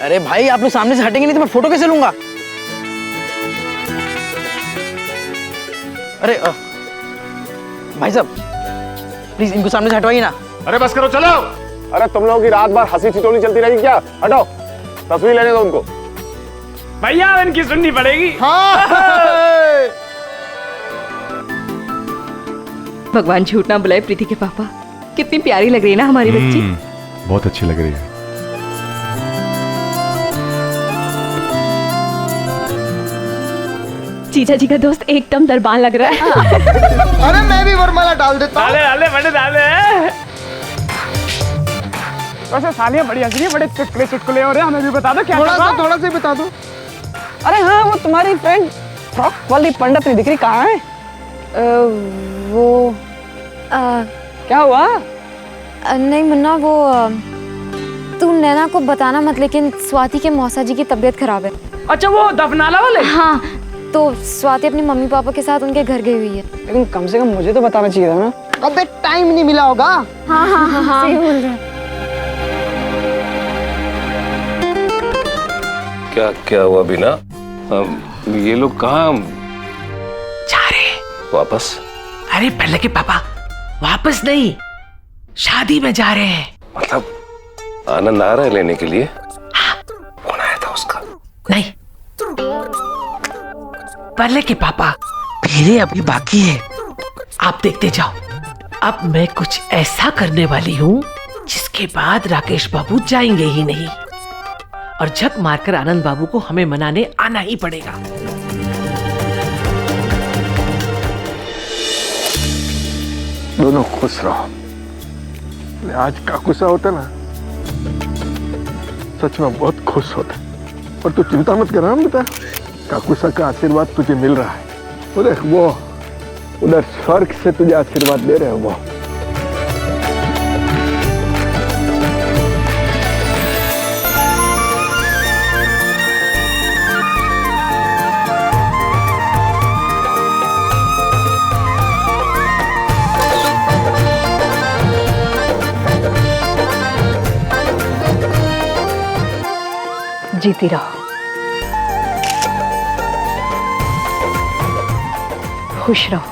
अरे भाई आप लोग सामने से हटेंगे नहीं तो मैं फोटो कैसे लूंगा? अरे भाई साहब प्लीज इनको सामने से हटवाइए ना। अरे बस करो, चलो। अरे तुम लोगों की रात भर हंसी ठिठोली चलती रहेगी क्या? हटो, तस्वीर लेने दो उनको। भैया इनकी सुननी पड़ेगी। भगवान झूठ ना बुलाए प्रीति के पापा। कितनी प्यारी लग रही है ना हमारी बच्ची। बहुत अच्छी लग रही है। जीजा जी का दोस्त एकदम दरबान लग रहा है। अरे मैं भी वरमाला डाल देता हूँ। डाले बड़े डाले। वैसे सालियां बड़ी हंस रही है, बड़े चुटकुले हो रहे हैं, हमें भी बता दो क्या थोड़ा सा बता दो। अरे हाँ वो तुम्हारी फ्रेंड फ्रॉक वाली पंडित नहीं दिख रही, कहाँ है? वो क्या हुआ? नहीं मुन्ना, वो तू नैना को बताना मत, लेकिन स्वाति के मौसा जी की तबीयत खराब है। अच्छा वो दफनाला वाले? हाँ, तो स्वाति अपनी मम्मी पापा के साथ उनके घर गई हुई है। लेकिन कम से कम मुझे तो बताना चाहिए था ना। अबे टाइम नहीं मिला होगा। हाँ सही बोल रहे। क्या हुआ बिना? ये लोग कहाँ जा रहे वापस? अरे पहले के पापा वापस नहीं, शादी में जा रहे हैं। मतलब आनंद आ रहा है लेने के लिए? कौन आया था उसका? नहीं पहले के पापा, मेरे अभी बाकी है, आप देखते जाओ। अब मैं कुछ ऐसा करने वाली हूँ जिसके बाद राकेश बाबू जाएंगे ही नहीं, और झक मारकर आनंद बाबू को हमें मनाने आना ही पड़ेगा। दोनों खुश रहो। आज काकुसा होता ना, सच में बहुत खुश होता। और तू चिंता मत कर, बेटा, काकुसा का आशीर्वाद तुझे मिल रहा है। वो उधर स्वर्ग से तुझे आशीर्वाद दे रहे हो वो। जीती रहो, खुश रहो।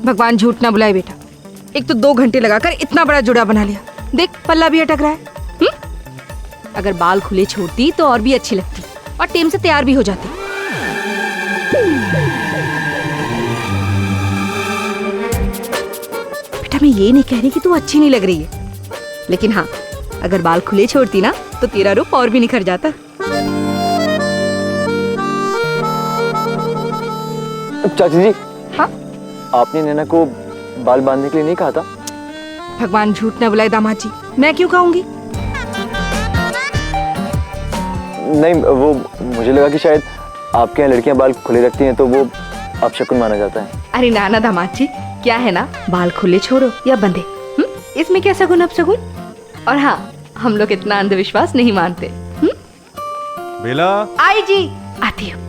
भगवान झूठ ना बुलाए बेटा। एक तो 2 घंटे लगाकर इतना बड़ा जुड़ा बना लिया, देख पल्ला भी अटक रहा है। अगर बाल खुले छोड़ती तो और भी अच्छी लगती और टेम से तैयार भी हो जाती। बेटा मैं ये नहीं कह रही कि तू अच्छी नहीं लग रही है, लेकिन हाँ अगर बाल खुले छोड़ती ना तो तेरा रूप और भी निखर जाता। चाची जी, हाँ आपने नैना को बाल बांधने के लिए नहीं कहा था? भगवान झूठ न बुलाए दामाद जी, मैं क्यों कहूंगी? नहीं, वो मुझे लगा कि शायद आपके यहाँ लड़कियां बाल खुले रखती हैं तो वो अपशकुन माना जाता है। अरे नाना दामाद जी, क्या है ना, बाल खुले छोड़ो या बंधे, इसमें क्या सगुन अपशगुन। और हाँ, हम लोग इतना अंधविश्वास नहीं मानते। बेला आई जी, आती हूँ।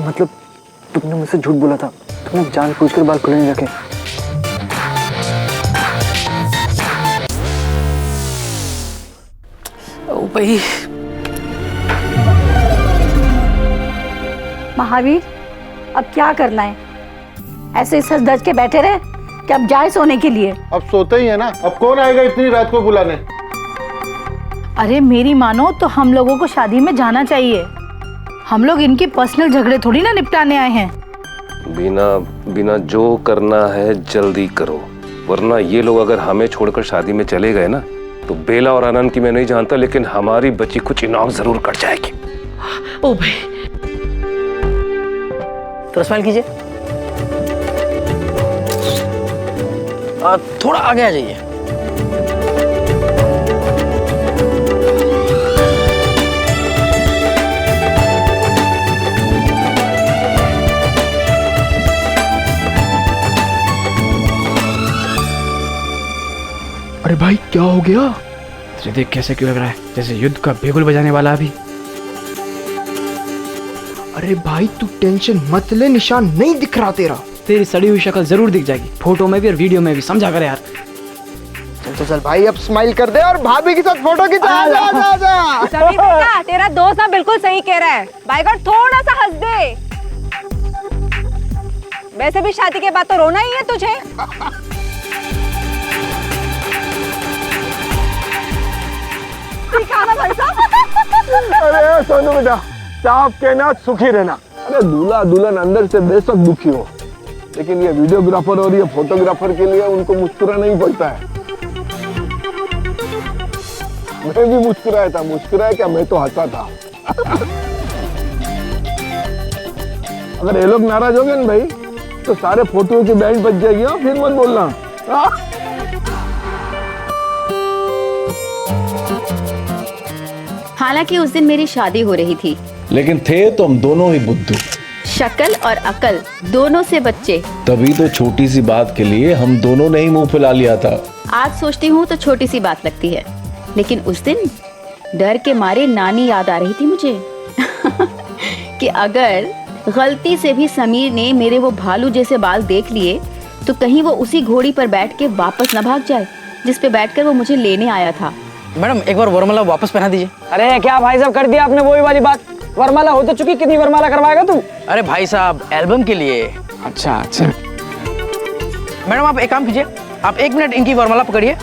मतलब तुमने मुझसे झूठ बोला था, तुमने जानबूझकर बाल खुले नहीं रखे। ओ भाई महावीर, अब क्या करना है? ऐसे सच धज के बैठे रहे कि अब जाए सोने के लिए? अब सोते ही है ना, अब कौन आएगा इतनी रात को बुलाने? अरे मेरी मानो तो हम लोगों को शादी में जाना चाहिए। हम लोग इनके पर्सनल झगड़े थोड़ी ना निपटाने आए हैं। बिना जो करना है जल्दी करो, वरना ये लोग अगर हमें छोड़कर शादी में चले गए ना तो बेला और आनंद की मैं नहीं जानता, लेकिन हमारी बच्ची कुछ इनाम जरूर कट जाएगी। ओ भाई, तो स्माइल कीजिए, थोड़ा आगे आ जाइए। अरे भाई क्या हो गया? तुझे देख कैसे क्यों लग रहा है जैसे युद्ध का बिगुल बजाने वाला अभी। अरे भाई तू टेंशन मत ले, निशान नहीं दिख रहा तेरा। तेरी सड़ी हुई शक्ल जरूर दिख जाएगी, फोटो में भी और वीडियो में भी, समझा कर यार। चल तो चल भाई, अब स्माइल कर दे और भाभी के साथ फोटो खिंचा। जा समीर बेटा, तेरा दोस्त ना बिल्कुल सही कह रहा है। बाय गॉड थोड़ा सा हंस दे। वैसे भी शादी के बाद तो रोना ही है तुझे। दिखाना भाई साहब। अरे सोनू बेटा, साफ कहना सुखी रहना। अरे दूल्हा दुल्हन अंदर से बेशक दुखी हो, लेकिन ये वीडियोग्राफर और ये फोटोग्राफर के लिए उनको मुस्कुराना ही पड़ता है। मैं भी मुस्कुराया था, मुस्कुराया क्या, मैं तो हंसा था। अगर ये लोग नाराज हो गए ना भाई, तो सारे फोटो की बैंड बज जाएगी। फिर मत बोलना। हालांकि उस दिन मेरी शादी हो रही थी, लेकिन थे तो हम दोनों ही बुद्धू, शक्ल और अकल दोनों से बच्चे। तभी तो छोटी सी बात के लिए हम दोनों ने ही मुंह फुला लिया था। आज सोचती हूँ तो छोटी सी बात लगती है, लेकिन उस दिन डर के मारे नानी याद आ रही थी मुझे। कि अगर गलती से भी समीर ने मेरे वो भालू जैसे बाल देख लिए तो कहीं वो उसी घोड़ी पर बैठ के वापस न भाग जाए जिस पे बैठकर वो मुझे लेने आया था। मैडम एक बार वरमाला वापस पहना दीजिए। अरे क्या भाई साहब कर दिया आपने वही वाली बात। वरमाला हो तो चुकी, कितनी वरमाला करवाएगा तू? अरे भाई साहब, एल्बम के लिए। अच्छा अच्छा। मैडम आप एक काम कीजिए, आप 1 मिनट इनकी वरमाला पकड़िए।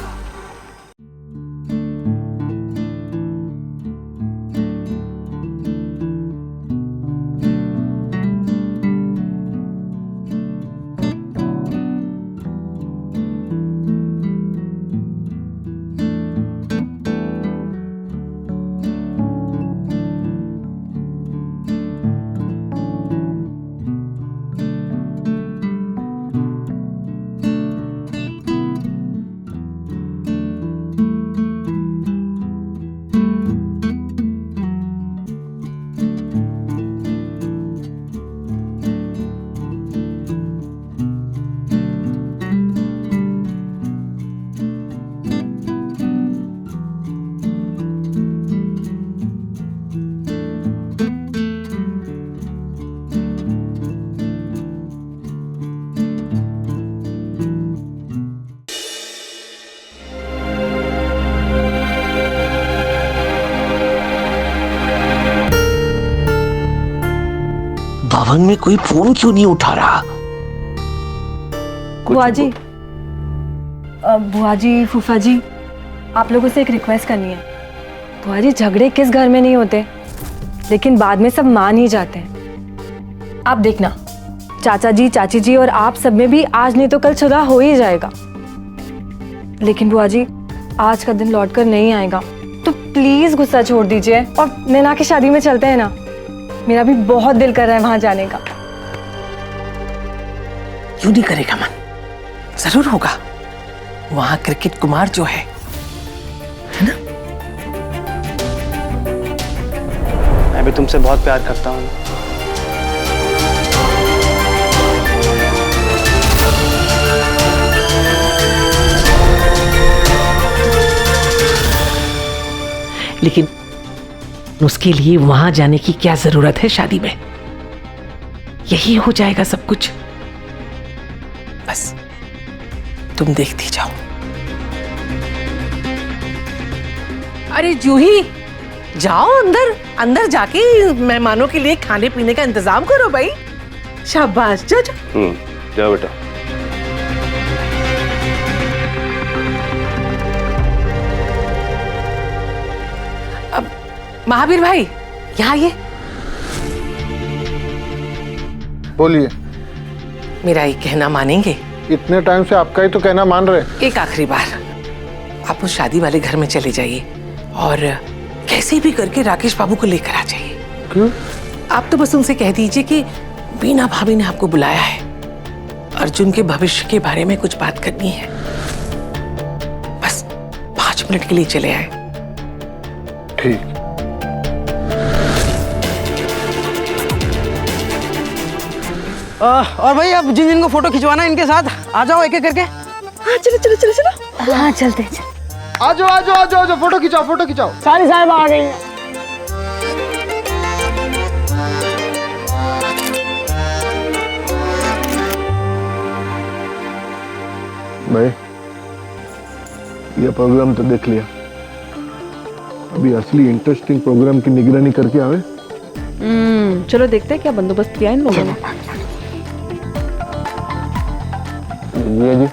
भवन में कोई फोन क्यों नहीं उठा रहा? बुआ जी, फूफा जी, आप लोगों से एक रिक्वेस्ट करनी है। बुआ जी, झगड़े किस घर में नहीं होते, लेकिन बाद में सब मान ही जाते हैं। आप देखना, चाचा जी, चाची जी और आप सब में भी आज नहीं तो कल सुलह हो ही जाएगा। लेकिन बुआ जी, आज का दिन लौट कर नहीं आएगा, तो प्लीज गुस्सा छोड़ दीजिए और नैना की शादी में चलते हैं ना। मेरा भी बहुत दिल कर रहा है वहां जाने का। क्यों नहीं करेगा मन, जरूर होगा। वहां क्रिकेट कुमार जो है ना। मैं भी तुमसे बहुत प्यार करता हूँ। लेकिन उसके लिए वहां जाने की क्या जरूरत है? शादी में यही हो जाएगा सब कुछ। बस तुम देखती जाओ। अरे जूही, जाओ अंदर, अंदर जाके मेहमानों के लिए खाने पीने का इंतजाम करो भाई। शाबाश, जा जा। जाओ बेटा। अब महावीर भाई यहाँ आइए। बोलिए। मेरा ये कहना मानेंगे? इतने टाइम से आपका ही तो कहना मान रहे। एक आखिरी बार, आप उस शादी वाले घर में चले जाइए और कैसे भी करके राकेश बाबू को लेकर आ जाइए। क्यों? आप तो बस उनसे कह दीजिए कि बीना भाभी ने आपको बुलाया है, अर्जुन के भविष्य के बारे में कुछ बात करनी है। बस 5 मिनट के लिए चले आए। ठीक। और भाई अब जिन जिन को फोटो खिंचवाना है इनके साथ आ जाओ एक एक करके। हाँ चलो चलो चलो चलो। हाँ चलते हैं। आ जाओ आ जाओ आ जाओ, फोटो खिंचाओ फोटो खिंचाओ। सारी साहब आ गई। भाई ये प्रोग्राम तो देख लिया, अभी असली इंटरेस्टिंग प्रोग्राम की निगरानी करके आवे। चलो देखते हैं क्या बंदोबस्त किया इन लोगों ने। जी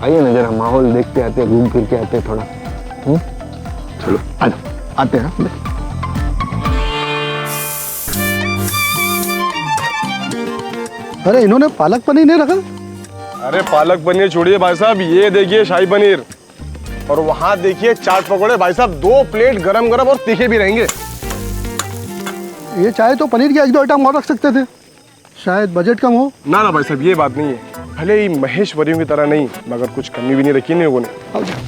आइए ना, जरा माहौल देखते आते हैं, घूम फिर के आते हैं थोड़ा। चलो आ जाओ, आते हैं। अरे इन्होंने पालक पनीर नहीं रखा? अरे पालक पनीर छोड़िए भाई साहब, ये देखिए शाही पनीर, और वहां देखिए चाट पकौड़े। भाई साहब 2 प्लेट गरम गरम और तीखे भी रहेंगे। ये चाहे तो पनीर की 1-2 आइटम और रख सकते थे, शायद बजट कम हो। ना ना भाई साहब ये बात नहीं है, भले ही महेश्वरियों की तरह नहीं, मगर कुछ कमी भी नहीं रखी इन लोगों ने।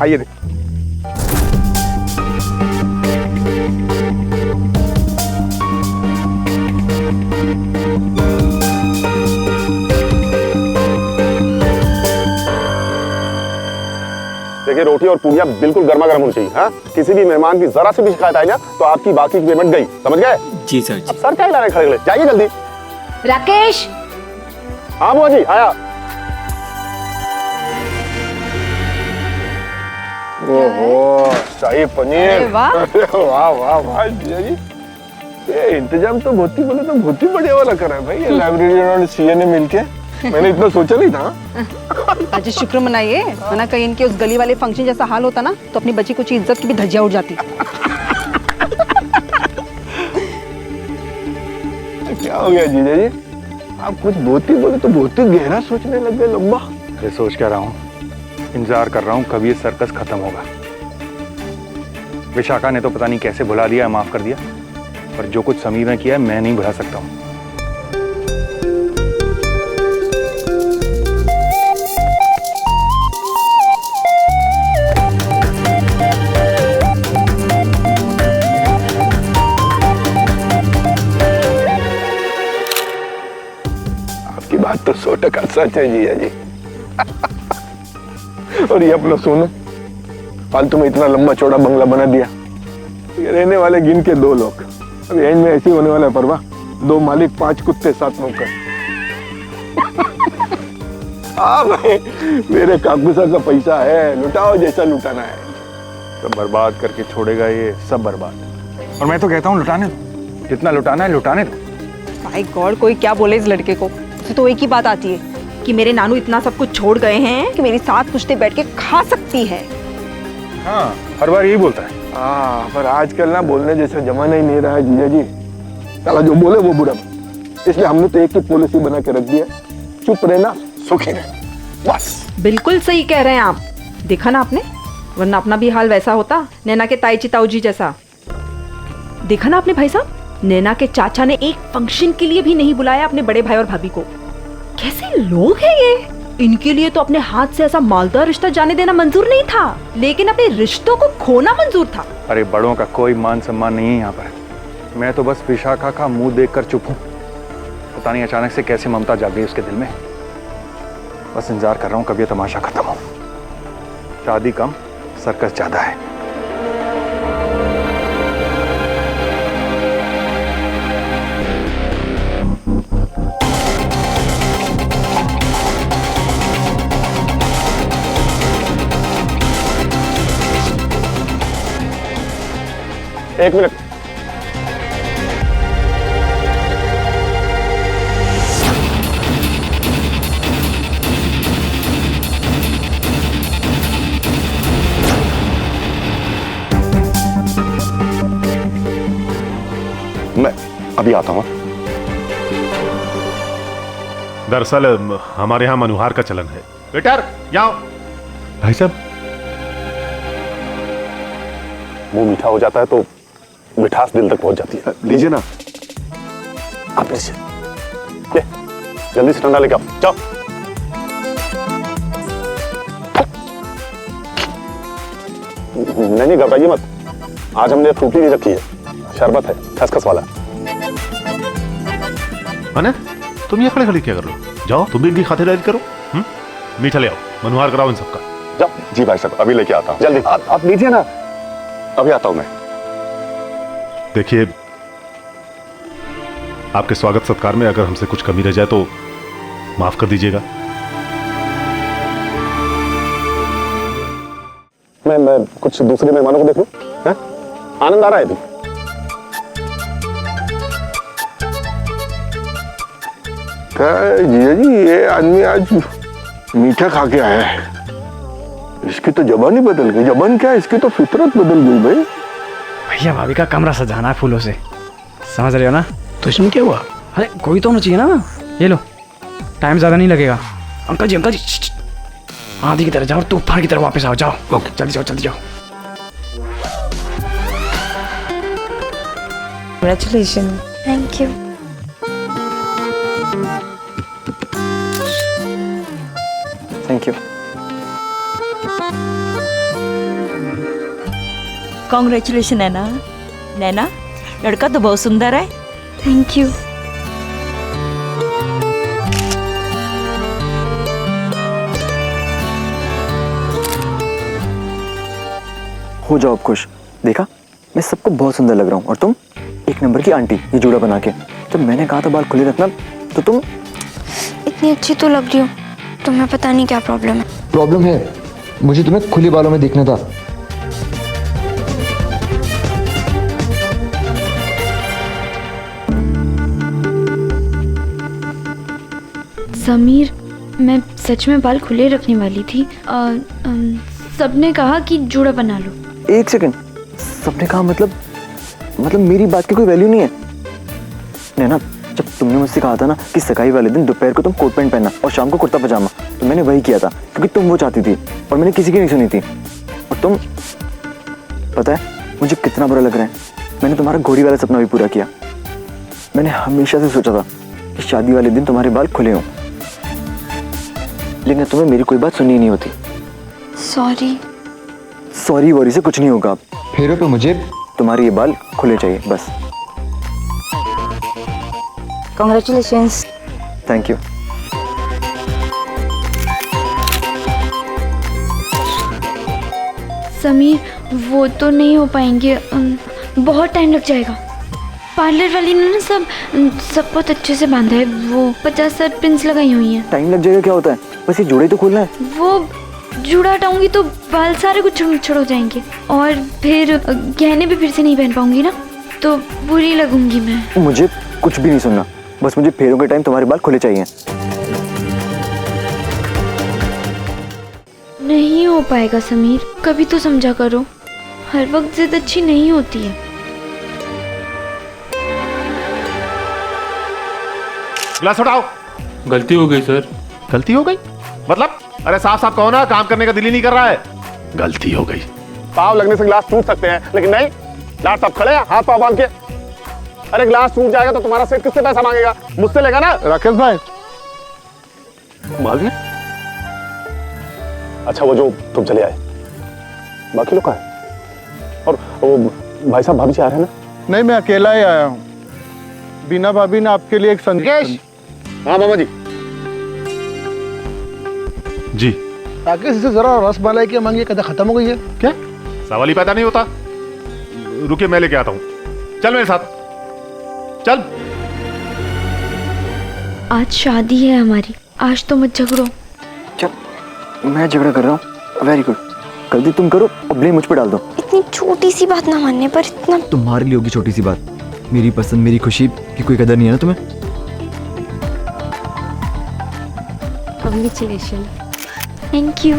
आइए देखिए, रोटी और पूड़ियाँ बिल्कुल गर्मा गर्म होनी चाहिए। हाँ, किसी भी मेहमान की जरा सी भी शिकायत आई ना तो आपकी बाकी की पेमेंट गई, समझ गए? जी सर। अब सर क्या हिला रहे खड़े, जाइए जल्दी। राकेश। हाँ बुआ जी आया। ओहो शाही पनीर, वाह वाह वाह जी, ये इंतजाम तो बहुत ही बोले तो बहुत ही बढ़िया वाला करा है भाई, ये लाइब्रेरी और सीए ने मिलके। मैंने इतना सोचा नहीं था। आज शुक्र मनाइए, वरना कहीं इनके उस गली वाले फंक्शन जैसा हाल होता ना तो अपनी बची कुछ इज्जत की भी धज्जियां उड़ जाती। क्या हो गया जीजा जी, आप कुछ बहुत ही बोले तो बहुत ही गहरा सोचने लग गए लंबा। अरे सोच क्या रहा हूँ, इंतजार कर रहा हूँ कब ये सर्कस खत्म होगा। विशाखा ने तो पता नहीं कैसे भुला दिया, माफ कर दिया, पर जो कुछ समीर ने किया है मैं नहीं भुला सकता हूँ। आपकी बात तो 100% सच है जीजा जी। और ये अपना सोनू फालतू में इतना लंबा चौड़ा बंगला बना दिया, ये रहने वाले गिन के 2 लोग। अब एंड में ऐसे होने वाला है परवा, 2 मालिक 5 कुत्ते 7 नौकर। हाँ भाई, मेरे काकूसा का पैसा है, लुटाओ जैसा लुटाना है। सब बर्बाद करके छोड़ेगा ये, सब बर्बाद। और मैं तो कहता हूँ लुटाने दो, जितना लुटाना है लुटाने दो। माय गॉड, कोई क्या बोले इस लड़के को, उसे तो एक ही बात आती है कि मेरे नानू इतना सब कुछ छोड़ गए हैं कि मेरी साथ पुश्ते बैठ के खा सकती है। हाँ, हर बार यही बोलता है। हाँ, पर आजकल ना बोलने जैसा जमाना ही नहीं रहा है जीजा जी। साला जो बोले वो बुरा, इसलिए हमने तो एक ही पॉलिसी बना के रख दिया, चुप रहना सुखी रहना, बस। बिल्कुल सही कह रहे हैं आप, देखा ना आपने, वरना अपना भी हाल वैसा होता, नैना के ताई चिताऊ जी जैसा। देखा ना आपने भाई साहब, नैना के चाचा ने एक फंक्शन के लिए भी नहीं बुलाया अपने बड़े भाई और भाभी को। कैसे लोग हैं ये, इनके लिए तो अपने हाथ से ऐसा मालदार रिश्ता जाने देना मंजूर नहीं था, लेकिन अपने रिश्तों को खोना मंजूर था। अरे बड़ों का कोई मान सम्मान नहीं है यहाँ पर। मैं तो बस विशाखा का मुंह देखकर चुप हूँ। पता नहीं अचानक से कैसे ममता जाग गई उसके दिल में। बस इंतजार कर रहा हूँ कब ये तमाशा खत्म हो। शादी कम, सर्कस ज्यादा है। एक मिनट, मैं अभी आता हूँ। दरअसल हमारे यहाँ मनुहार का चलन है। वेटर, जाओ। भाई साहब, मुंह मीठा हो जाता है तो मिठास दिल तक पहुंच जाती है। लीजिए ना, आप लीजिए, ले, जल्दी से ठंडा लेके आओ, जाओ। नहीं घबराइए मत, आज हमने फ्रूटी नहीं रखी है, शरबत है खसखस वाला। अने तुम ये खड़े खड़े क्या कर रहे हो? जाओ तुम भी इनकी खातिरदारी करो। मीठा ले आओ, मनोहार कराओ इन सबका। जाओ। जी भाई साहब, अभी लेके आता हूँ, जल्दी। आप लीजिए ना, अभी आता हूँ मैं। देखिए, आपके स्वागत सत्कार में अगर हमसे कुछ कमी रह जाए तो माफ कर दीजिएगा। मैं कुछ दूसरे मेहमानों को देख लूं, हैं? आनंद आ रहा है अभी। जीजा जी, ये आदमी आज मीठा खा के आया है। इसकी तो जबान ही बदल गई। जबान क्या, इसकी तो फितरत बदल गई भाई। भैया भाभी का कमरा सजाना है फूलों से, समझ रहे हो ना? तो इसमें क्या हुआ? अरे कोई तो होना चाहिए ना। ये लो, टाइम ज्यादा नहीं लगेगा। अंकल जी आंधी की तरह जाओ, तूफान की तरह वापस आओ। जाओ, ओके, जल्दी जाओ, जल्दी जाओ। Congratulations. Thank you. Thank you. Congratulation Naina. Naina, लड़का तो बहुत सुंदर है। Thank you. हो जाओ आप खुश। देखा, मैं सबको बहुत सुंदर लग रहा हूँ और तुम एक नंबर की आंटी, ये जूड़ा बना के। तो मैंने कहा था बाल खुले रखना, तो तुम इतनी अच्छी तो लग रही हो, तुम्हें पता नहीं क्या प्रॉब्लम है। प्रॉब्लम है, मुझे तुम्हें खुले बालों में देखना था। समीर, मैं सच में बाल खुले रखने वाली थी। सबने कहा कि जूड़ा बना लो। एक सेकंड, सबने कहा मतलब मेरी बात की कोई वैल्यू नहीं है। नैना, जब तुमने मुझसे कहा था ना कि सगाई वाले दिन दोपहर को तुम कोट पैंट पहनना और शाम को कुर्ता पजामा, तो मैंने वही किया था क्योंकि तुम वो चाहती थी और मैंने किसी की नहीं सुनी थी। और तुम, पता है मुझे कितना बुरा लग रहा है, मैंने तुम्हारा घोड़ी वाला सपना भी पूरा किया। मैंने हमेशा से सोचा था कि शादी वाले दिन तुम्हारे बाल खुले हों, लेकिन तुम्हें मेरी कोई बात सुननी नहीं होती। सॉरी वॉरी से कुछ नहीं होगा। फेरों पे मुझे तुम्हारे ये बाल खुले चाहिए बस। कॉन्ग्रेचुलेशंस। Thank you. समीर, वो तो नहीं हो पाएंगे, बहुत टाइम लग जाएगा। पार्लर वाली ने ना सब बहुत अच्छे से बांधा है, वो 50-60 पिन्स लगाई हुई हैं। टाइम लग जाएगा क्या होता है, बस ये जोड़े तो खोलना है। वो जूड़ा हटाऊंगी तो बाल सारे कुछ छुड़ हो जाएंगे और फिर गहने भी फिर से नहीं पहन पाऊंगी ना, तो बुरी लगूंगी मैं। मुझे कुछ भी नहीं सुनना, बस मुझे फेरों के टाइम तुम्हारे बाल खुले चाहिए। नहीं हो पाएगा समीर, कभी तो समझा करो, हर वक्त जिद अच्छी नहीं होती है। गिलास उठाओ। गलती हो गई सर। गलती हो गई मतलब? अरे साफ साफ कहो ना, काम करने का दिल ही नहीं कर रहा है। गलती हो गई। पाव लगने से गिलास टूट सकते हैं, लेकिन नहीं, लाट साहब खड़े हैं हाथ पाव बांध के। अरे गिलास टूट जाएगा तो तुम्हारा सेठ किससे पैसा मांगेगा? मुझसे लेगा ना। राकेश भाई, भाग ने? अच्छा, वो जो तुम चले आए, बाकी लोग कहाँ हैं? और वो भाई साहब भाभी जी आ रहे हैं ना? नहीं, मैं अकेला ही आया हूँ। बीना भाभी ने आपके लिए एक संदेश। हाँ मामा जी। जी राकेश, इसे जरा रस मलाई की मांगी, कदा खत्म हो गई है क्या? सवाल ही पैदा नहीं होता। रुकिए, मैं लेके आता हूँ। चल मेरे साथ, चल। आज शादी है हमारी, आज तो मत झगड़ो। चल, मैं झगड़ा कर रहा हूँ, वेरी गुड। गलती तुम करो और ब्लेम मुझ पे डाल दो। इतनी छोटी सी बात ना मानने पर इतना। तुम्हारे लिए होगी छोटी सी बात, मेरी पसंद मेरी खुशी की कोई कदर नहीं है ना तुम्हें? कांग्रेचुलेशन। Thank you.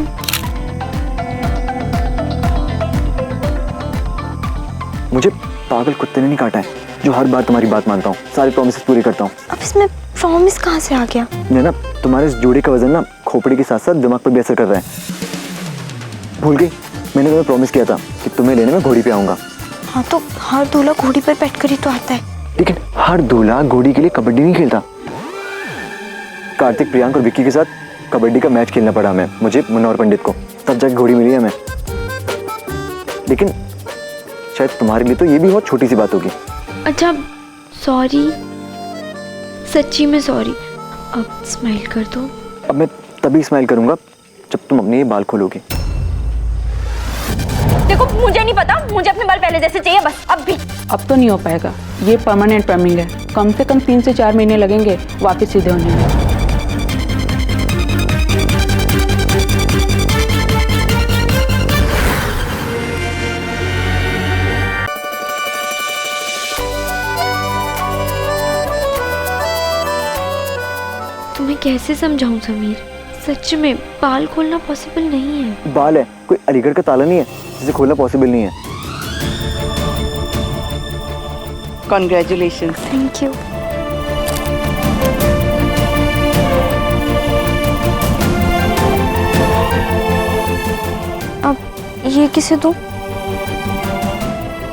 मुझे पागल कुत्ते ने नहीं काटा है जो हर बार तुम्हारी बात मानता हूँ, सारे प्रॉमिसेस पूरे करता हूँ। अब इसमें प्रॉमिस कहाँ से आ गया? ना तुम्हारे इस जोड़े का वजन ना खोपड़ी के साथ साथ दिमाग पर भी असर कर रहा है। भूल गई, मैंने तुम्हें प्रॉमिस किया था कि तुम्हें लेने में घोड़ी पे आऊंगा। हाँ तो हर दूल्हा घोड़ी पर बैठकर ही तो आता है। लेकिन हर दूल्हा घोड़ी के लिए कबड्डी नहीं खेलता। कार्तिक, प्रियांक और विक्की के साथ कबड्डी का मैच खेलना पड़ा हमें, मुझे, मनोहर पंडित को, तब जाके घोड़ी मिली हमें। लेकिन शायद तुम्हारे लिए तो ये भी बहुत छोटी सी बात होगी। अच्छा सॉरी, सच्ची में सॉरी। अब स्माइल कर दो। अब मैं तभी स्माइल करूंगा जब तुम अपने ये बाल खोलोगी। देखो मुझे नहीं पता, मुझे अपने बाल पहले जैसे चाहिए बस, अब भी। अब तो नहीं हो पाएगा, ये परमानेंट पैमिंग है। कम से कम 3 से 4 महीने लगेंगे वापस सीधे होने में। तुम्हें कैसे समझाऊं समीर, सच में बाल खोलना पॉसिबल नहीं है। बाल है, कोई अलीगढ़ का ताला नहीं है जिसे खोलना पॉसिबल नहीं है। Congratulations. Thank you. अब ये किसे दूं?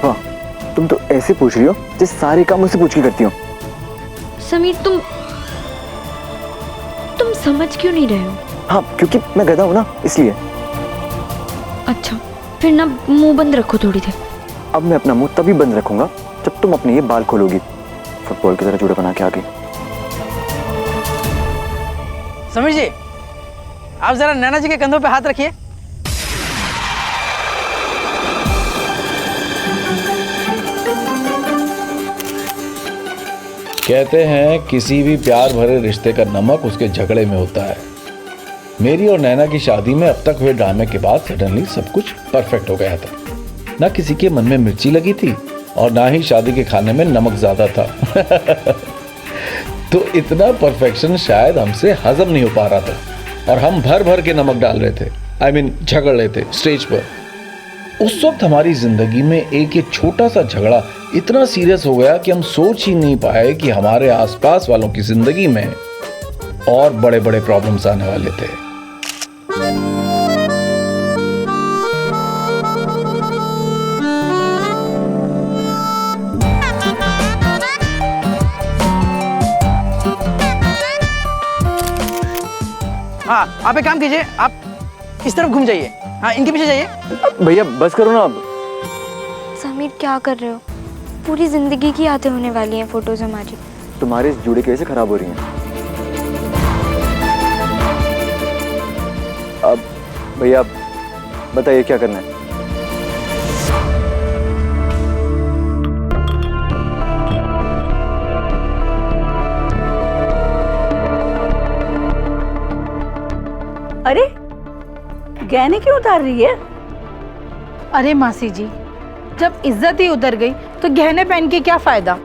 वाह, तुम तो ऐसे पूछ रही हो जिस सारे काम मुझसे पूछ के करती हो। समीर तुम समझ क्यों नहीं रहे हो? हाँ, क्योंकि मैं गधा हूँ ना, इसलिए। अच्छा फिर ना मुंह बंद रखो थोड़ी देर। अब मैं अपना मुंह तभी बंद रखूंगा जब तुम अपने ये बाल खोलोगी। फुटबॉल की तरह जुड़े बना के आ गई। समीर जी, आप जरा नैना जी के कंधों पे हाथ रखिए। कहते हैं किसी भी प्यार भरे रिश्ते का नमक उसके झगड़े में होता है। मेरी और नैना की शादी में अब तक हुए ड्रामे के बाद सडनली सब कुछ परफेक्ट हो गया था। ना किसी के मन में मिर्ची लगी थी और ना ही शादी के खाने में नमक ज्यादा था। तो इतना परफेक्शन शायद हमसे हजम नहीं हो पा रहा था और हम भर भर के नमक डाल रहे थे। I mean, झगड़ रहे थे स्टेज पर। उस वक्त हमारी जिंदगी में एक छोटा सा झगड़ा इतना सीरियस हो गया कि हम सोच ही नहीं पाए कि हमारे आसपास वालों की जिंदगी में और बड़े बड़े प्रॉब्लम्स आने वाले थे। हाँ आप एक काम कीजिए, आप इस तरफ घूम जाइए। हाँ इनके पीछे जाइए। भैया बस करो ना अब। समीर क्या कर रहे हो? पूरी जिंदगी की यादें होने वाली हैं फोटोज हमारी। तुम्हारे इस जुड़े की वजह से खराब हो रही हैं। अब भैया बताइए क्या करना है। अरे गहने क्यों उतार रही है? अरे मासी जी, जब इज्जत ही उतर गई तो गहने पहन के क्या फायदा?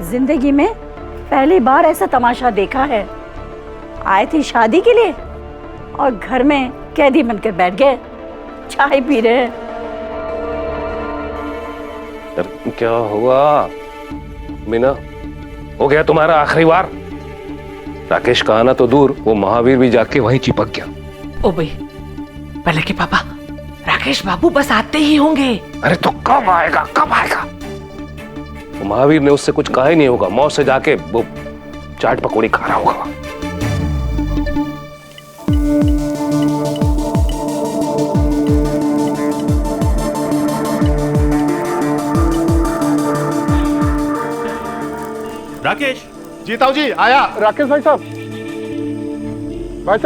जिंदगी में पहली बार ऐसा तमाशा देखा है। आए थे शादी के लिए और घर में कैदी बनकर बैठ गए, चाय पी रहे हैं। क्या हुआ मीना? हो गया तुम्हारा आखिरी बार? राकेश का आना तो दूर, वो महावीर भी जाके वहीं चिपक गया। ओ भाई, पहले के पापा, राकेश बाबू बस आते ही होंगे। अरे तो कब आएगा, कब आएगा? वो महावीर ने उससे कुछ कहा ही नहीं होगा, मौत से जाके वो चाट पकौड़ी खा रहा होगा। राकेश जी, ताऊ जी आया। राकेश भाई साहब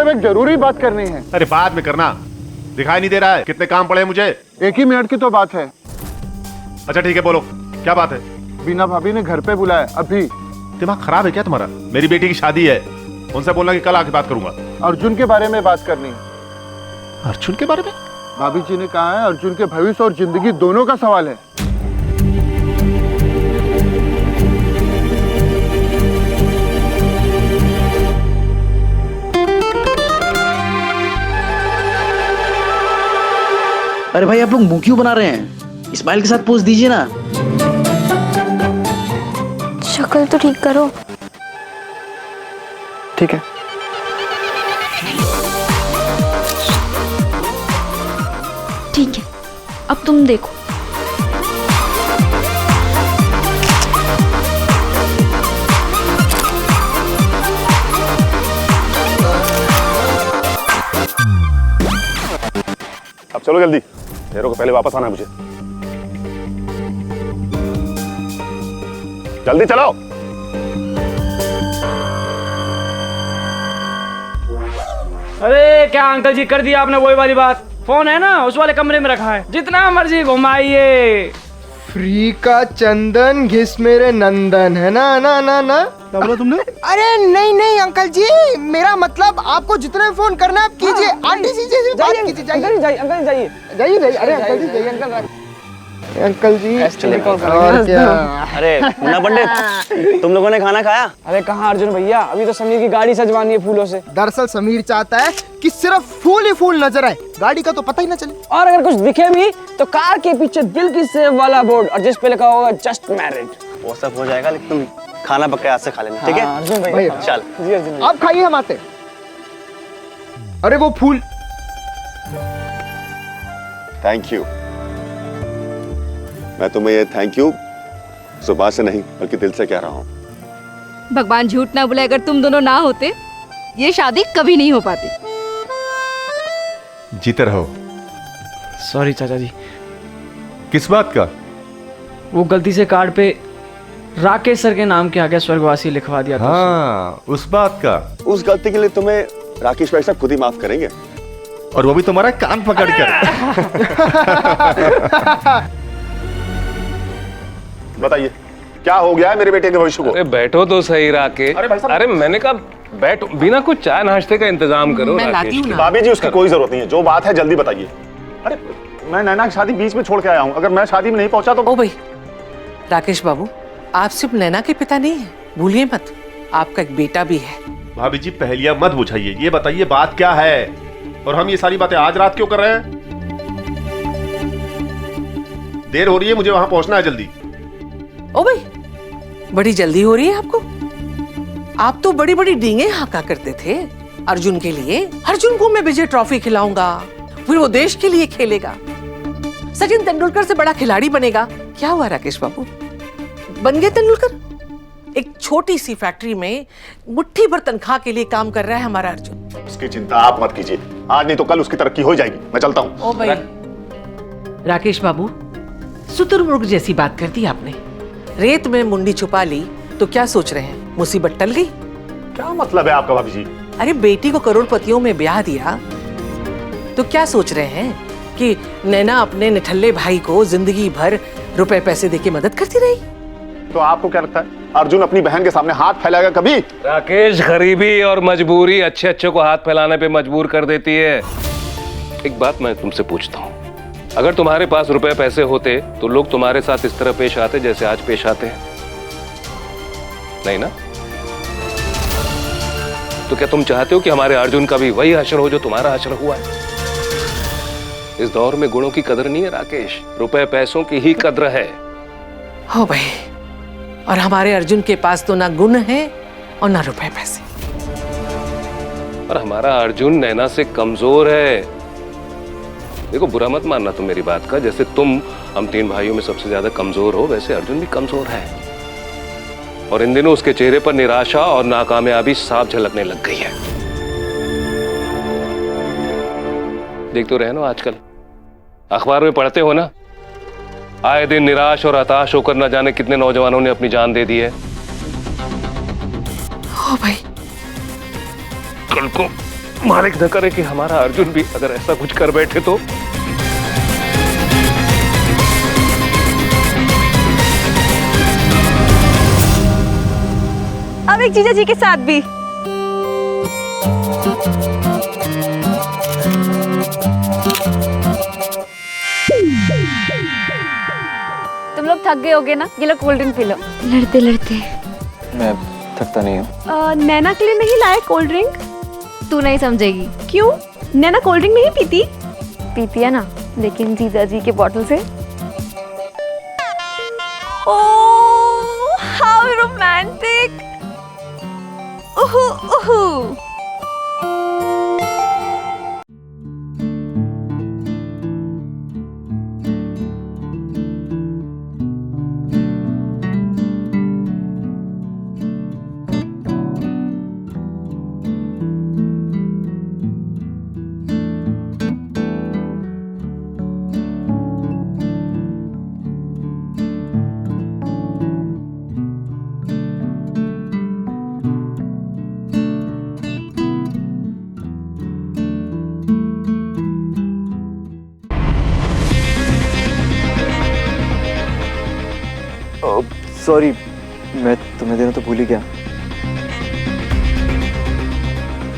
एक जरूरी बात करनी है। अरे बाद में करना, दिखाई नहीं दे रहा है कितने काम पड़े हैं मुझे। 1 ही मिनट की तो बात है। अच्छा ठीक है, बोलो क्या बात है? बीना भाभी ने घर पे बुलाया अभी। दिमाग खराब है क्या तुम्हारा? मेरी बेटी की शादी है, उनसे बोलना कि कल आके बात करूंगा। अर्जुन के बारे में बात करनी है। अर्जुन के बारे में? भाभी जी ने कहा है अर्जुन के भविष्य और जिंदगी दोनों का सवाल है। अरे भाई आप लोग मुंह क्यों बना रहे हैं? स्माइल के साथ पोज दीजिए ना। शक्ल तो ठीक करो। ठीक है। ठीक अब तुम देखो। अब चलो जल्दी, हेरो को पहले वापस आना है मुझे। जल्दी चलो। अरे क्या अंकल जी कर दिया आपने वही वाली बात। फोन है ना उस वाले कमरे में रखा है, जितना मर्जी घुमाइए। फ्री का चंदन घिस मेरे नंदन, है ना ना ना ना। क्या बोला तुमने? अरे नहीं नहीं अंकल जी, मेरा मतलब आपको जितने फोन करना है आप कीजिए। आंटी जी से बात कीजिए। जाइए जाइए अंकल जाइए जाइए जाइए। अरे अंकल जी जाइए। अंकल जी और क्या। अरे मुन्ना पंडित, तुम लोगों ने खाना खाया? अरे कहाँ अर्जुन भैया, अभी तो समीर की गाड़ी सजवानी है फूलों से। दरअसल समीर चाहता है कि सिर्फ फूल ही फूल नजर आए, गाड़ी का तो पता ही ना चले। और अगर कुछ दिखे भी तो कार के पीछे दिल की सेव वाला बोर्ड और जिस पे लिखा होगा जस्ट मैरिड। वो सब हो जाएगा, लेकिन तुम खाना पक्के हाथ से खा लेना, ठीक है? अर्जुन भैया चल जी अर्जुन भैया। आप खाइए, हम आते। अरे वो फूल। Thank you. मैं तुम्हें ये थैंक यू जुबान से नहीं बल्कि दिल से कह रहा हूँ। भगवान झूठ ना बुलाए, अगर तुम दोनों ना होते ये शादी कभी नहीं हो पाती। जीते रहो। सॉरी चाचा जी। किस बात का? वो गलती से कार्ड पे राकेश सर के नाम के आगे स्वर्गवासी लिखवा दिया था। हाँ, उस बात का। उस गलती के लिए तुम्हें राकेश भाई साहब खुद ही माफ करेंगे, और वो भी तुम्हारा कान पकड़ कर। बताइए क्या हो गया है मेरे बेटे के भविष्य को? अरे बैठो तो सही राकेश। अरे मैंने कहा बैठो, बिना कुछ चाय नाश्ते का इंतजाम करो। भाभी जी उसकी कोई जरूरत नहीं है, जो बात है जल्दी बताइए। अरे मैं नैना की शादी बीच में छोड़ के आया हूँ, अगर मैं शादी में नहीं पहुंचा तो। ओ भाई राकेश बाबू, आप सिर्फ नैना के पिता नहीं है, भूलिए मत आपका एक बेटा भी है। भाभी जी पहेलियां मत बुझाइए, ये बताइए बात क्या है, और हम ये सारी बातें आज रात क्यों कर रहे हैं? देर हो रही है, मुझे वहां पहुंचना है जल्दी। ओ भाई बड़ी जल्दी हो रही है आपको? आप तो बड़ी बड़ी डींगे हाका करते थे अर्जुन के लिए। अर्जुन को मैं विजय ट्रॉफी खिलाऊंगा, फिर वो देश के लिए खेलेगा, सचिन तेंदुलकर से बड़ा खिलाड़ी बनेगा। क्या हुआ राकेश बाबू, बन गए तेंदुलकर? एक छोटी सी फैक्ट्री में मुट्ठी भर तनख्वाह के लिए काम कर रहा है हमारा अर्जुन। उसकी चिंता आप मत कीजिए, आज नहीं तो कल उसकी तरक्की हो जाएगी। मैं चलता हूँ। ओ भाई राकेश बाबू, शुतुरमुर्ग जैसी बात कर दी आपने। रेत में मुंडी छुपा ली तो क्या सोच रहे हैं, मुसीबत टल गई? क्या मतलब है आपका भाभी जी? अरे बेटी को करोड़पतियों में ब्याह दिया तो क्या सोच रहे हैं कि नैना अपने निठल्ले भाई को जिंदगी भर रुपए पैसे देके मदद करती रही? तो आपको क्या लगता है अर्जुन अपनी बहन के सामने हाथ फैलाएगा कभी? राकेश, गरीबी और मजबूरी अच्छे अच्छे को हाथ फैलाने पे मजबूर कर देती है। एक बात मैं तुमसे पूछता हूँ, अगर तुम्हारे पास रुपए पैसे होते तो लोग तुम्हारे साथ इस तरह पेश आते जैसे आज पेश आते हैं? नहीं ना? तो क्या तुम चाहते हो कि हमारे अर्जुन का भी वही हश्र हो जो तुम्हारा हश्र हुआ है? इस दौर में गुणों की कदर नहीं है राकेश, रुपए पैसों की ही कदर है। हो भाई, और हमारे अर्जुन के पास तो ना गुण है और ना रुपए पैसे। और हमारा अर्जुन नैना से कमजोर है। देखो बुरा मत मानना तुम मेरी बात का, जैसे तुम हम तीन भाइयों में सबसे ज्यादा कमजोर हो, वैसे अर्जुन भी कमजोर है। और इन दिनों उसके चेहरे पर निराशा और नाकामयाबी साफ झलकने लग गई है। देखते रहे ना आजकल अखबार में पढ़ते हो ना, आए दिन निराश और हताश होकर न जाने कितने नौजवानों ने अपनी जान दे दी है। हो भाई, कल को मालिक न करे कि हमारा अर्जुन भी अगर ऐसा कुछ कर बैठे तो। अब एक जीजा जी के साथ भी। तुम लोग थक गए होगे ना, ये लो कोल्ड ड्रिंक पी लो। लड़ते लड़ते मैं थकता नहीं हूँ। नैना के लिए नहीं लाए कोल्ड ड्रिंक? तू नहीं समझेगी। क्यों? नैना कोल्ड ड्रिंक नहीं पीती? पीती है ना, लेकिन जीजा जी के बॉटल से। Oh how romantic. ओहो ओहो। सॉरी, मैं तुम्हें देना तो भूल ही गया।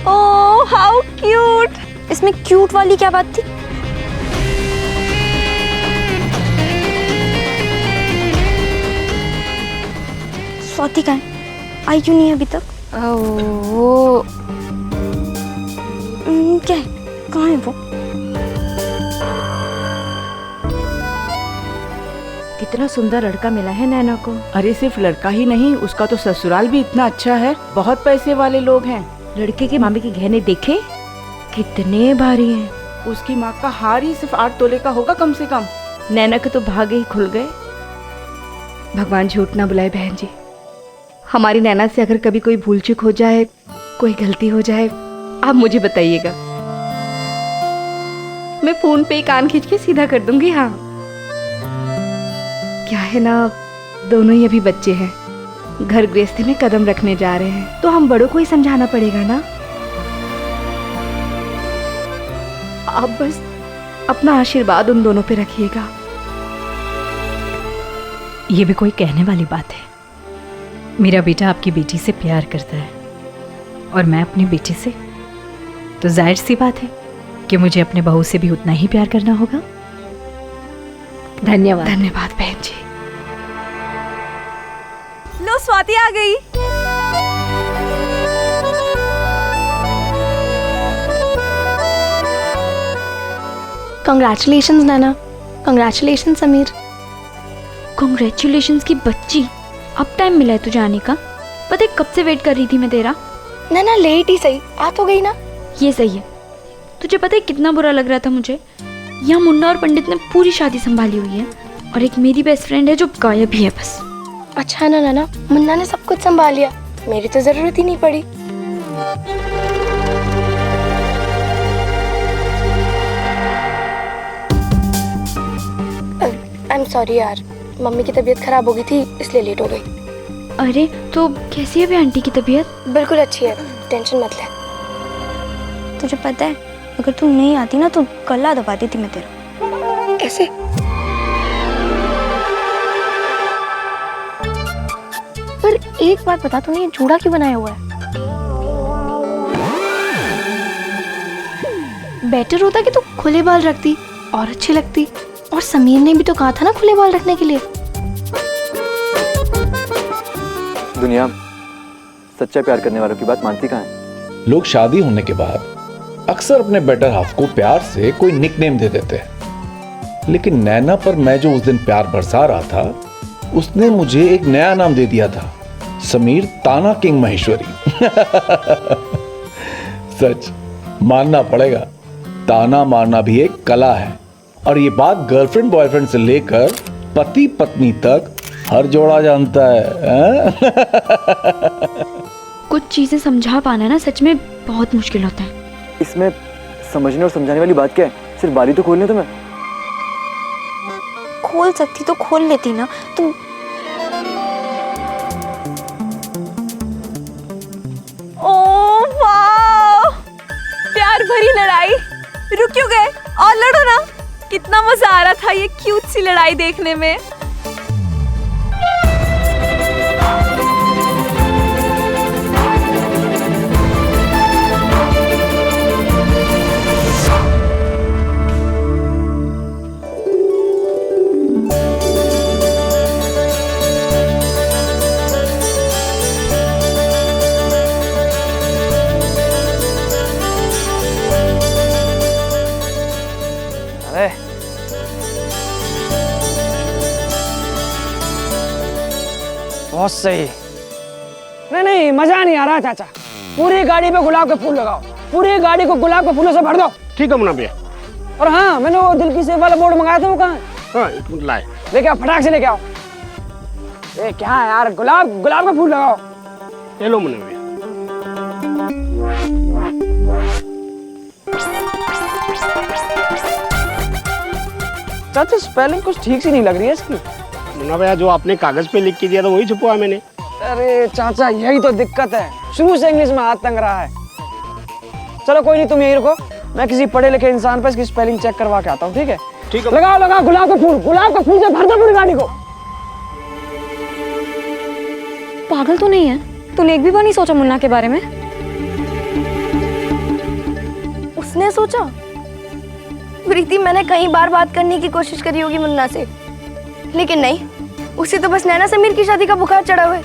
Oh how cute. इसमें क्यूट वाली क्या बात थी? स्वाति कहाँ है? आई क्यों नहीं है अभी तक? वो क्या है? कहाँ है वो? कितना सुंदर लड़का मिला है नैना को। अरे सिर्फ लड़का ही नहीं, उसका तो ससुराल भी इतना अच्छा है, बहुत पैसे वाले लोग हैं। लड़के के मामे के गहने देखे कितने भारी हैं। उसकी माँ का हार ही सिर्फ 8 तोले का होगा कम से कम। नैना के तो भागे ही खुल गए। भगवान झूठ ना बुलाए बहन जी, हमारी नैना से अगर कभी कोई भूल चूक हो जाए, कोई गलती हो जाए, आप मुझे बताइएगा, मैं फोन पे कान खींच के सीधा कर दूंगी। हाँ क्या है ना, दोनों ही अभी बच्चे हैं, घर गृहस्थी में कदम रखने जा रहे हैं, तो हम बड़ों को ही समझाना पड़ेगा ना। आप बस अपना आशीर्वाद उन दोनों पे रखिएगा। ये भी कोई कहने वाली बात है? मेरा बेटा आपकी बेटी से प्यार करता है और मैं अपनी बेटी से, तो जाहिर सी बात है कि मुझे अपने बहू से भी उतना ही प्यार करना होगा। धन्यवाद। धन्यवाद बहन जी। लो स्वाति आ गई। कंग्रेचुलेशंस नैना। कंग्रेचुलेशंस समीर। कंग्रेचुलेशंस की बच्ची, अब टाइम मिला है तुझे आने का। पता है कब से वेट कर रही थी मैं तेरा। नैना लेट ही सही, आ तो गई ना। ये सही है। तुझे पता है कितना बुरा लग रहा था मुझे, यहाँ मुन्ना और पंडित ने पूरी शादी संभाली हुई है और एक मेरी बेस्ट फ्रेंड है जो गायब ही है बस। अच्छा ना नैना, मुन्ना ने सब कुछ संभाल लिया, मेरी तो जरूरत ही नहीं पड़ी। आई एम सॉरी यार, मम्मी की तबीयत खराब हो गई थी इसलिए लेट हो गई। अरे तो कैसी है अभी आंटी की तबीयत? बिल्कुल अच्छी है, टेंशन मत ले। तुझे पता है अगर तू नहीं आती ना तो गला दबा देती मैं तेरा। ऐसे? पर एक बात बता, तूने ये जूड़ा क्यों बनाया हुआ है? बेटर होता कि तू खुले बाल रखती और अच्छी लगती। और समीर ने भी तो कहा था ना खुले बाल रखने के लिए। दुनिया सच्चा प्यार करने वालों की बात मानती कहाँ है? लोग शादी होने के बाद अक्सर अपने बेटर हाफ को प्यार से कोई निकनेम दे देते हैं, लेकिन नैना पर मैं जो उस दिन प्यार बरसा रहा था, उसने मुझे एक नया नाम दे दिया था, समीर ताना किंग महेश्वरी। सच मानना पड़ेगा, ताना मारना भी एक कला है, और ये बात गर्लफ्रेंड बॉयफ्रेंड से लेकर पति पत्नी तक हर जोड़ा जानता है। कुछ चीजें समझा पाना ना सच में बहुत मुश्किल होता है। इसमें समझने और समझाने वाली बात क्या है? सिर्फ बारी तो खोलने। तो मैं खोल सकती तो खोल लेती ना तुम। ओह वाह, प्यार भरी लड़ाई। रुक क्यों गए? और लड़ो ना। कितना मजा आ रहा था ये क्यूट सी लड़ाई देखने में। बहुत सही। नहीं मजा नहीं आ रहा चाचा। पूरी गाड़ी पे गुलाब के फूल लगाओ, पूरी गाड़ी को गुलाब के फूलों से भर दो। ठीक है मुन्ना भैया। और हाँ, मैंने वो दिल की सेव वाला बोर्ड मंगाया था, वो कहाँ है? हाँ, एक मिनट लाए। लेके आओ, फटाक से लेके आओ। ये क्या है यार, गुलाब का फूल लगाओ। ले लो मुन्ना भैया। चाचा स्पेलिंग कुछ ठीक सी नहीं लग रही है इसकी। मुन्ना भैया, जो आपने कागज पे लिख के दिया था वही छुपवाया मैंने। अरे चाचा यही तो दिक्कत है, शुरू से इंग्लिश में हाथ तंग रहा है। चलो कोई नहीं, तुम यही रुको, मैं किसी पढ़े लिखे इंसान पर इसकी स्पेलिंग चेक करवा के आता हूँ। ठीक है? ठीक है। लगाओ लगाओ गुलाब का फूल से भर दो पूरी गाड़ी को। पागल तो नहीं है? तूने एक भी बार नहीं सोचा मुन्ना के बारे में? उसने सोचा? प्रीति, मैंने कई बार बात करने की कोशिश करी होगी मुन्ना से, लेकिन नहीं, उसे तो बस नैना समीर की शादी का बुखार चढ़ा हुआ है।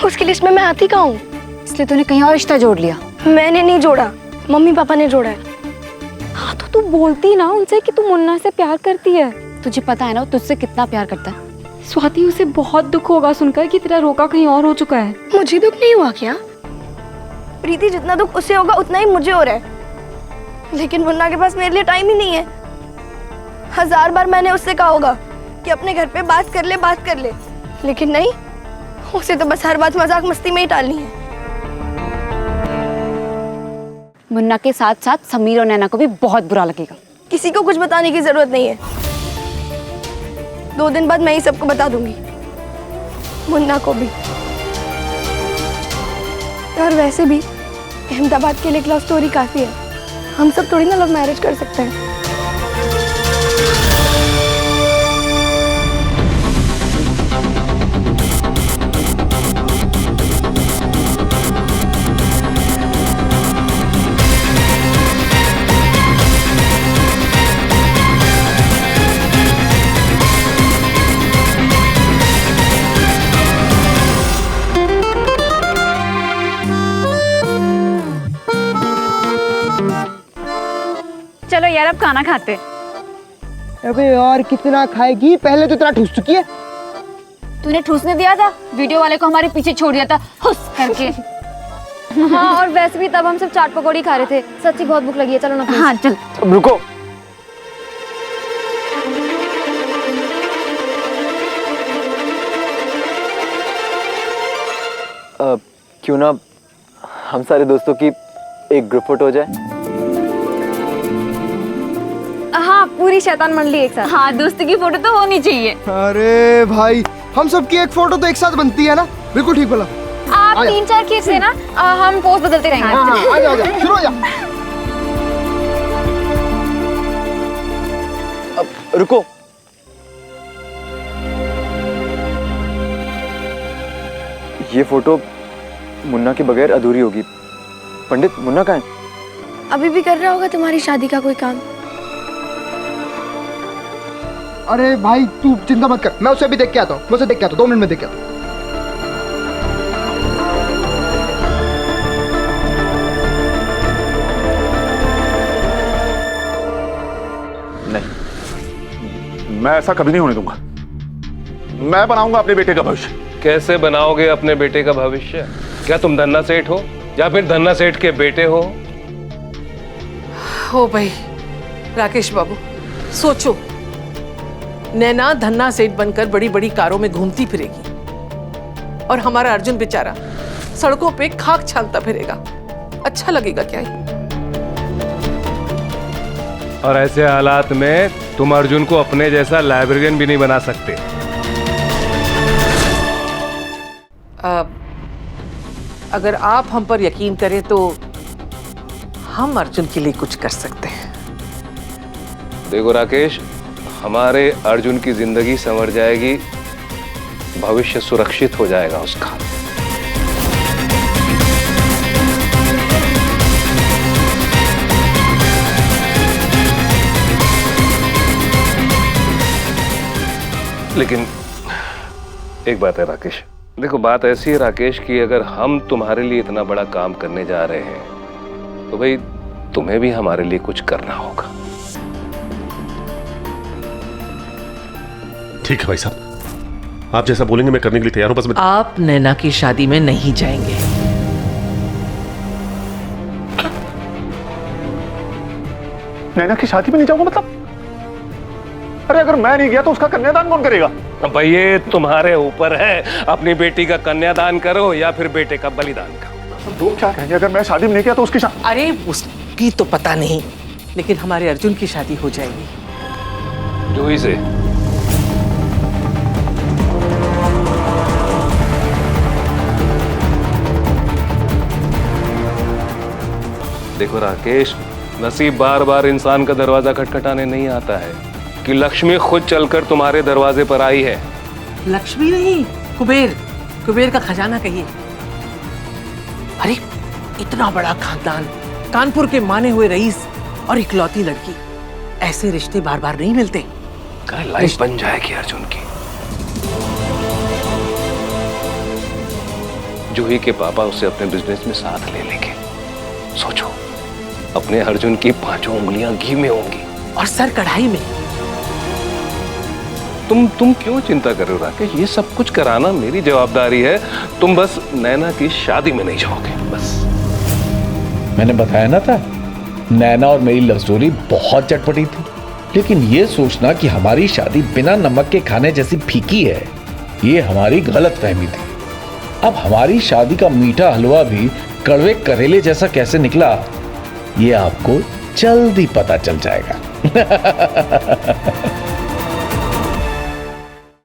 उसकी लिस्ट में मैं आती कहाँ हूँ? इसलिए तूने कहीं और रिश्ता जोड़ लिया? मैंने नहीं जोड़ा, मम्मी पापा ने जोड़ा है। हाँ तो तू बोलती ना उनसे कि तू मुन्ना से प्यार करती है। तुझे पता है ना तुझसे कितना प्यार करता है। स्वाति, उसे बहुत दुख होगा सुनकर कि तेरा रोका कहीं और हो चुका है। मुझे दुख नहीं हुआ क्या? प्रीति, जितना दुख उसे होगा उतना ही मुझे हो रहा है, लेकिन मुन्ना के पास मेरे लिए टाइम ही नहीं है। 1000 बार मैंने उससे कहा होगा कि अपने घर पे बात कर ले, लेकिन नहीं, उसे तो बस हर बात मजाक मस्ती में ही टालनी है। मुन्ना के साथ साथ समीर और नैना को भी बहुत बुरा लगेगा। किसी को कुछ बताने की जरूरत नहीं है, 2 दिन बाद मैं ही सबको बता दूंगी, मुन्ना को भी। और वैसे भी अहमदाबाद के लिए एक लव स्टोरी काफी है, हम सब थोड़ी ना लव मैरिज कर सकते हैं। चलो यार अब खाना खाते। अबे यार कितना खाएगी, पहले तो इतना ठूस चुकी है। तूने ठूसने दिया था, वीडियो वाले को हमारे पीछे छोड़ दिया था हुस करके। हाँ और वैसे भी तब हम सब चाट पकौड़ी खा रहे थे। सच्ची बहुत भूख लगी है, चलो ना। हाँ चल। अब रुको, क्यों ना हम सारे दोस्तों की एक ग्रुप फोटो हो जाए? हाँ पूरी शैतान मंडली एक साथ। हाँ दोस्ती की फोटो तो होनी चाहिए। अरे भाई, हम सबकी एक फोटो तो एक साथ बनती है ना? बिल्कुल ठीक बोला। आप 3-4 खींच लेना, हम पोज बदलते रहेंगे। हाँ, आजा, शुरू हो जा। अब रुको, ये फोटो मुन्ना के बगैर अधूरी होगी। पंडित, मुन्ना कहाँ है? अभी भी कर रहा होगा तुम्हारी शादी का कोई काम। अरे भाई तू चिंता मत कर, मैं उसे अभी देख के आता हूँ। 2 मिनट में देख के आता हूँ। नहीं, मैं ऐसा कभी नहीं होने दूंगा। मैं बनाऊंगा अपने बेटे का भविष्य। कैसे बनाओगे अपने बेटे का भविष्य? क्या तुम धन्ना सेठ हो या फिर धन्ना सेठ के बेटे हो? हो भाई राकेश बाबू, सोचो, नैना धन्ना सेठ बनकर बड़ी बड़ी कारों में घूमती फिरेगी और हमारा अर्जुन बेचारा सड़कों पे खाक छानता फिरेगा। अच्छा लगेगा क्या ही? और ऐसे हालात में तुम अर्जुन को अपने जैसा लाइब्रेरियन भी नहीं बना सकते। अगर आप हम पर यकीन करें तो हम अर्जुन के लिए कुछ कर सकते हैं। देखो राकेश, हमारे अर्जुन की जिंदगी संवर जाएगी, भविष्य सुरक्षित हो जाएगा उसका। लेकिन एक बात है राकेश, देखो बात ऐसी है राकेश कि अगर हम तुम्हारे लिए इतना बड़ा काम करने जा रहे हैं तो भाई तुम्हें भी हमारे लिए कुछ करना होगा। ठीक है भाई साहब, आप जैसा बोलेंगे मैं करने के लिए तैयार हूं। बस मैं... आप नैना की शादी में नहीं जाएंगे। नैना की शादी में नहीं जाऊंगा मतलब? अरे अगर मैं नहीं गया तो उसका कन्यादान कौन करेगा? भाई ये तुम्हारे ऊपर है, अपनी बेटी का कन्यादान करो या फिर बेटे का बलिदान करो। लोग क्या कहेंगे अगर मैं शादी में नहीं गया तो उसकी शादी? अरे उसकी तो पता नहीं, लेकिन हमारे अर्जुन की शादी हो जाएगी। जूही से। देखो राकेश, नसीब बार बार इंसान का दरवाजा खटखटाने नहीं आता है कि लक्ष्मी खुद चलकर तुम्हारे दरवाजे पर आई है। लक्ष्मी नहीं, कुबेर। कुबेर का खजाना कहिए। अरे इतना बड़ा खानदान, कानपुर के माने हुए रईस और इकलौती लड़की, ऐसे रिश्ते बार बार नहीं मिलते। लाइफ बन जाएगी अर्जुन की। जूही के पापा उसे अपने बिजनेस में साथ ले लेंगे। सोचो, अपने अर्जुन की 5 उंगलियां घी में होंगी और सर कढ़ाई में। तुम क्यों चिंता कर रहे हो राकेश? ये सब कुछ कराना मेरी जवाबदारी है। तुम बस नैना की शादी में नहीं जाओगे, बस। मैंने बताया ना था, नैना और मेरी लव स्टोरी बहुत चटपटी थी, लेकिन ये सोचना कि हमारी शादी बिना नमक के खाने जैसी फीकी है, ये हमारी गलत फहमी थी। अब हमारी शादी का मीठा हलवा भी कड़वे करेले जैसा कैसे निकला, ये आपको जल्दी पता चल जाएगा।